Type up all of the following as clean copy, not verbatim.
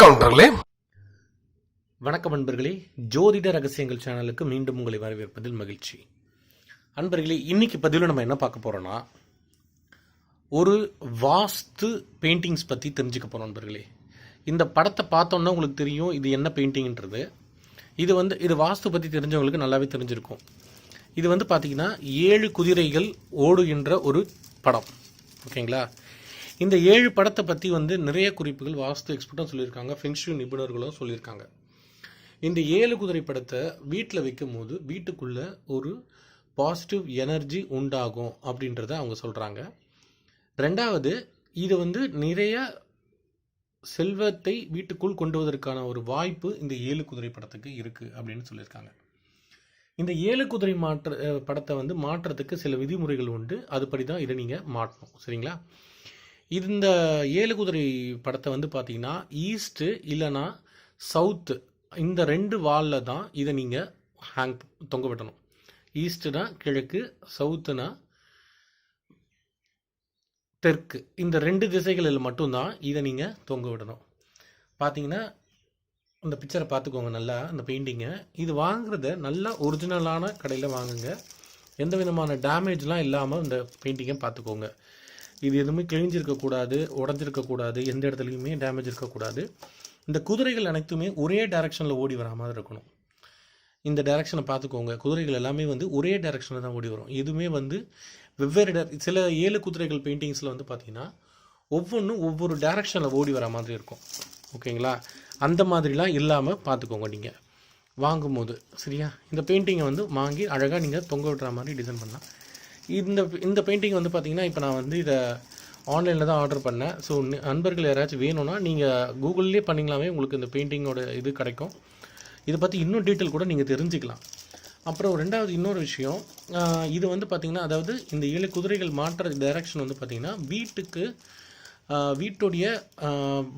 வணக்கம் அன்பர்களே, ஜோதிட ரகசியங்கள் சேனலுக்கு மீண்டும் உங்களை வரவேற்பதில் மகிழ்ச்சி. அன்பர்களே, இன்னைக்கு பதிவில் நம்ம என்ன பார்க்க போறோம்னா, ஒரு வாஸ்து பெயிண்டிங்ஸ் பற்றி தெரிஞ்சுக்க போகிறோம். அன்பர்களே, இந்த படத்தை பார்த்தோன்னா உங்களுக்கு தெரியும் இது என்ன பெயிண்டிங்ன்றது. இது வாஸ்து பற்றி தெரிஞ்சவங்களுக்கு நல்லாவே தெரிஞ்சிருக்கும். இது பார்த்தீங்கன்னா 7 குதிரைகள் ஓடுகின்ற ஒரு படம். ஓகேங்களா? இந்த 7 படத்தை பற்றி நிறைய குறிப்புகள் வாஸ்து எக்ஸ்பர்ட்டும் சொல்லியிருக்காங்க, ஃபெங்ஷூ நிபுணர்களும் சொல்லியிருக்காங்க. இந்த 7 குதிரை படத்தை வீட்டில் வைக்கும் போது வீட்டுக்குள்ளே ஒரு பாசிட்டிவ் எனர்ஜி உண்டாகும் அப்படின்றத அவங்க சொல்கிறாங்க. ரெண்டாவது, இது நிறைய செல்வத்தை வீட்டுக்குள் கொண்டு வருவதற்கான ஒரு வாய்ப்பு இந்த 7 குதிரை படத்துக்கு இருக்குது அப்படின்னு சொல்லியிருக்காங்க. இந்த 7 குதிரை படத்தை மாற்றுறதுக்கு சில விதிமுறைகள் உண்டு. அதுபடி தான் இதை நீங்கள் மாட்டணும். சரிங்களா? இந்த 7 குதிரை படத்தை பார்த்தீங்கன்னா ஈஸ்ட்டு இல்லைனா சவுத்து, இந்த 2 வாலில் தான் இதை நீங்கள் தொங்க விடணும். ஈஸ்ட்டுனா கிழக்கு, சவுத்துனா தெற்கு. இந்த 2 திசைகளில் மட்டும்தான் இதை நீங்கள் தொங்க விடணும். பார்த்தீங்கன்னா இந்த பிக்சரை பார்த்துக்கோங்க நல்லா, இந்த பெயிண்டிங்கை. இது வாங்குறத நல்லா ஒரிஜினலான கடையில் வாங்குங்க. எந்த விதமான டேமேஜ்லாம் இல்லாமல் இந்த பெயிண்டிங்கை பார்த்துக்கோங்க. இது எதுவுமே கிழிஞ்சிருக்கக்கூடாது, உடஞ்சிருக்கக்கூடாது, எந்த இடத்துலையுமே டேமேஜ் இருக்கக்கூடாது. இந்த குதிரைகள் அனைத்துமே ஒரே டைரக்ஷனில் ஓடி வர மாதிரி இருக்கணும். இந்த டைரக்ஷனை பார்த்துக்கோங்க. குதிரைகள் எல்லாமே ஒரே டைரக்ஷனில் தான் ஓடி வரும். எதுவுமே வெவ்வேறு சில 7 குதிரைகள் பெயிண்டிங்ஸில் பார்த்தீங்கன்னா ஒவ்வொன்றும் ஒவ்வொரு டைரக்ஷனில் ஓடி வர மாதிரி இருக்கும். ஓகேங்களா? அந்த மாதிரிலாம் இல்லாமல் பார்த்துக்கோங்க நீங்கள் வாங்கும்போது. சரியா? இந்த பெயிண்டிங்கை வாங்கி அழகாக நீங்கள் தொங்க விடுற மாதிரி டிசைன் பண்ணலாம். இந்த பெயிண்டிங் பார்த்தீங்கன்னா இப்போ நான் இதை ஆன்லைனில் தான் ஆர்டர் பண்ணேன். ஸோ நண்பர்கள் யாராச்சும் வேணும்னா நீங்கள் கூகுள்லேயே பண்ணிங்களாமே உங்களுக்கு இந்த பெயிண்டிங்கோட இது கிடைக்கும். இதை பற்றி இன்னும் டீட்டெயில் கூட நீங்கள் தெரிஞ்சுக்கலாம். அப்புறம் ரெண்டாவது இன்னொரு விஷயம், இது பார்த்திங்கன்னா, அதாவது இந்த 7 குதிரைகள் மாற்ற டைரக்ஷன் பார்த்திங்கன்னா வீட்டுடைய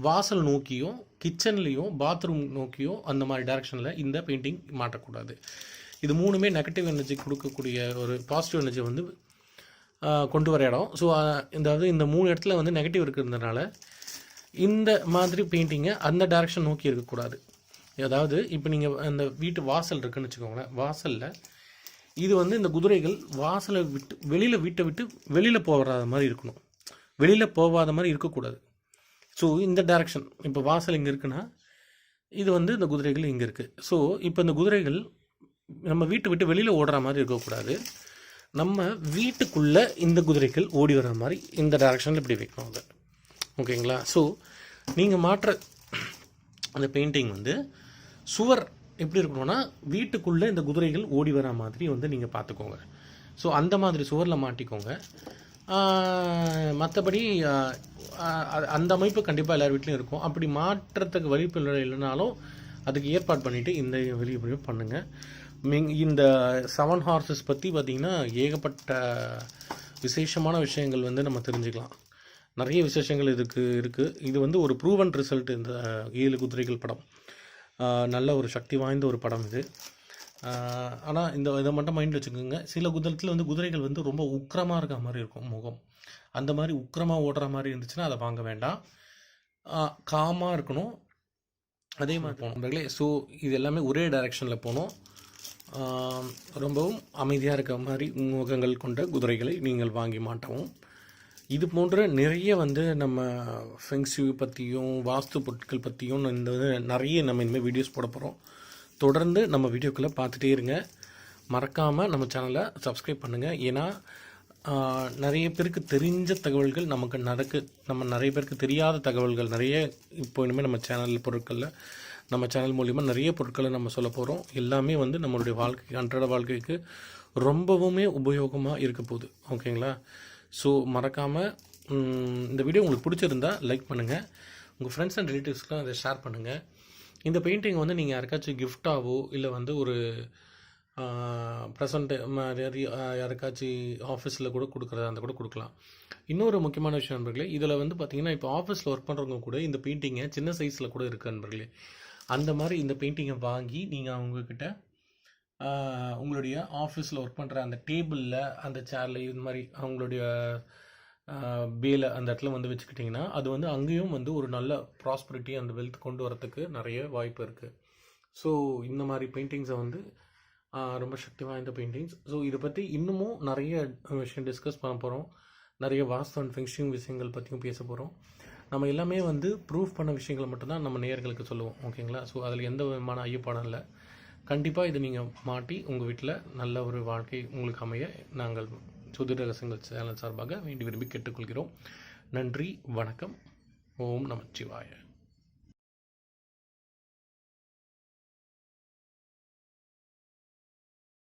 வாசல் நோக்கியும் கிச்சன்லேயும் பாத்ரூம் நோக்கியும் அந்த மாதிரி டைரக்ஷனில் இந்த பெயிண்டிங் மாற்றக்கூடாது. இது 3மே நெகட்டிவ் எனர்ஜி கொடுக்கக்கூடிய ஒரு பாசிட்டிவ் எனர்ஜி கொண்டு வர இடம். ஸோ இந்த 3 இடத்துல நெகட்டிவ் இருக்கிறதுனால இந்த மாதிரி பெயிண்டிங்கை அந்த டைரக்ஷன் நோக்கி இருக்கக்கூடாது. அதாவது இப்போ நீங்கள் அந்த வீட்டு வாசல் இருக்குதுன்னு வச்சுக்கோங்களேன். வாசலில் இது இந்த குதிரைகள் வாசலை விட்டு வீட்டை விட்டு வெளியில் போகாத மாதிரி இருக்கணும். வெளியில் போகாத மாதிரி இருக்கக்கூடாது. ஸோ இந்த டைரக்ஷன், இப்போ வாசல் இங்கே இருக்குன்னா இது இந்த குதிரைகள் இங்கே இருக்குது. ஸோ இப்போ இந்த குதிரைகள் நம்ம வீட்டை விட்டு வெளியில் ஓடுற மாதிரி இருக்கக்கூடாது. நம்ம வீட்டுக்குள்ளே இந்த குதிரைகள் ஓடி வர்ற மாதிரி இந்த டைரக்ஷனில் இப்படி வைக்கணும் அதை. ஓகேங்களா? ஸோ நீங்கள் மாற்ற அந்த பெயிண்டிங் சுவர் எப்படி இருக்கணும்னா வீட்டுக்குள்ளே இந்த குதிரைகள் ஓடி வர மாதிரி நீங்கள் பார்த்துக்கோங்க. ஸோ அந்த மாதிரி சுவரில் மாட்டிக்கோங்க. மற்றபடி அந்த அமைப்பு கண்டிப்பாக எல்லார் வீட்லேயும் இருக்கும். அப்படி மாற்றத்துக்கு வழிப்பு இல்லைனாலும் அதுக்கு ஏற்பாடு பண்ணிவிட்டு இந்த வெளியே பண்ணுங்கள். இந்த 7 ஹார்சஸ் பற்றி பார்த்திங்கன்னா ஏகப்பட்ட விசேஷமான விஷயங்கள் நம்ம தெரிஞ்சுக்கலாம். நிறைய விசேஷங்கள் இதுக்கு இருக்குது. இது ஒரு ப்ரூவன் ரிசல்ட். இந்த 7 குதிரைகள் படம் நல்ல ஒரு சக்தி வாய்ந்த ஒரு படம் இது. ஆனால் இதை மட்டும் மைண்டில் வச்சுக்கோங்க. சில குதிரத்தில் குதிரைகள் ரொம்ப உக்கிரமாக இருக்க மாதிரி இருக்கும் முகம். அந்த மாதிரி உக்கிரமாக ஓடுற மாதிரி இருந்துச்சுன்னா அதை வாங்க வேண்டாம். காமாக இருக்கணும். அதே மாதிரி போகணும். ஸோ இது எல்லாமே ஒரே டைரக்ஷனில் போகணும். ரொம்பவும் அமைதியாக இருக்க மாதிரி முகங்கள் கொண்ட குதிரைகளை நீங்கள் வாங்கி மாட்டவும். இது போன்ற நிறைய நம்ம ஃபெங்ஷூ பற்றியும் வாஸ்து பொருட்கள் பற்றியும் நிறைய நம்ம இனிமேல் வீடியோஸ் போட போகிறோம். தொடர்ந்து நம்ம வீடியோக்களை பார்த்துட்டே இருங்க. மறக்காமல் நம்ம சேனலை சப்ஸ்கிரைப் பண்ணுங்கள். ஏன்னா நிறைய பேருக்கு தெரிஞ்ச தகவல்கள் நம்ம நிறைய பேருக்கு தெரியாத தகவல்கள் நிறைய இப்போ இனிமேல் நம்ம சேனல் மூலிமா நிறைய பொருட்களை நம்ம சொல்ல போகிறோம். எல்லாமே நம்மளுடைய வாழ்க்கைக்கு, அன்றாட வாழ்க்கைக்கு ரொம்பவுமே உபயோகமாக இருக்க போகுது. ஓகேங்களா? ஸோ மறக்காமல் இந்த வீடியோ உங்களுக்கு பிடிச்சிருந்தா லைக் பண்ணுங்கள். உங்கள் ஃப்ரெண்ட்ஸ் அண்ட் ரிலேட்டிவ்ஸ்க்குலாம் அதை ஷேர் பண்ணுங்கள். இந்த பெயிண்டிங் நீங்கள் யாருக்காச்சும் கிஃப்டாவோ இல்லை ஒரு ப்ரெசண்ட்டு மாதிரி யாருக்காச்சும் ஆஃபீஸில் கூட கொடுக்குறதா அந்த கூட கொடுக்கலாம். இன்னொரு முக்கியமான விஷயம் நண்பர்களே, இதில் பார்த்திங்கன்னா இப்போ ஆஃபீஸில் ஒர்க் பண்ணுறவங்க கூட இந்த பெயிண்டிங்கை சின்ன சைஸில் கூட இருக்குது நண்பர்களே. அந்த மாதிரி இந்த பெயிண்டிங்கை வாங்கி நீங்கள் அவங்கக்கிட்ட உங்களுடைய ஆஃபீஸில் ஒர்க் பண்ணுற அந்த டேபிளில், அந்த சேரில், இது மாதிரி அவங்களுடைய பேல அந்த இடத்துல வந்து வச்சுக்கிட்டிங்கன்னா அது வந்து அங்கேயும் வந்து ஒரு நல்ல ப்ராஸ்பரிட்டி அந்த வெல்த் கொண்டு வரத்துக்கு நிறைய வாய்ப்பு இருக்குது. ஸோ இந்த மாதிரி பெயிண்டிங்ஸை வந்து ரொம்ப சக்தி வாய்ந்த பெயிண்டிங்ஸ். ஸோ இதை பற்றி இன்னமும் நிறைய விஷயம் டிஸ்கஸ் பண்ண போகிறோம். நிறைய வாஸ்து அண்ட் ஃபெங்ஷிங் விஷயங்கள் பற்றியும் பேச போகிறோம். நம்ம எல்லாமே வந்து ப்ரூஃப் பண்ண விஷயங்களை மட்டும்தான் நம்ம நேயர்களுக்கு சொல்லுவோம், ஓகேங்களா? ஸோ அதில் எந்த விதமான ஐயப்பாடும் இல்லை. கண்டிப்பாக இதை நீங்கள் மாட்டி உங்கள் வீட்டில் நல்ல ஒரு வாழ்க்கை உங்களுக்கு அமைய நாங்கள் ஜோதிட ரகசியங்கள் சேனல் சார்பாக வேண்டி விரும்பி கேட்டுக்கொள்கிறோம். நன்றி, வணக்கம். ஓம் நமச்சிவாய.